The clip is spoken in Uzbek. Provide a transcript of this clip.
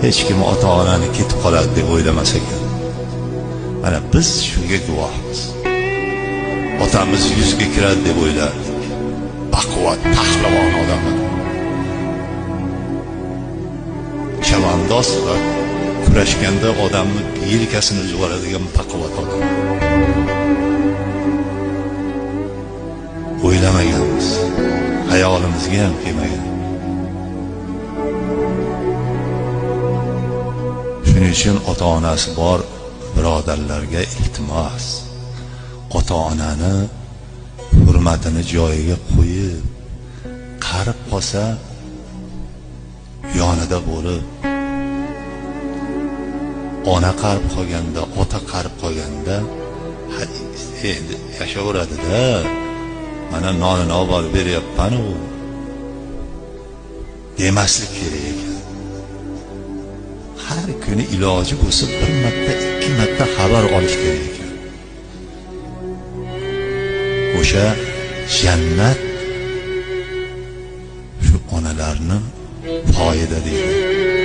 hech kim ota-onani ketib qoladi deb o'ylamas ekan. Mana biz shunga guvohmiz. Otamiz yuzga kiradi deb o'ylardik. Baquvvat, pahlavon odam. Chavandoz va kurashganda odamni yelkasini uzib oladigan baquvvat odam. O'ylamaganmiz. Hayolimizga ham kelmagan. Shuning uchun ota-onasi bor birodarlarga iltimos, ota-onani hurmatini joyiga qo'yib, qarib qolsa yonida bo'lib, ona qarib qolganda, ota qarib qolganda endi yashaveradi-da. Mana nonini olib beryapman-u demaslik kerak ekan. Har kuni iloji bo'lsa bir marta, ikki marta xabar olish kerak ekan. O'sha jannat shu onalarning foyda deydi.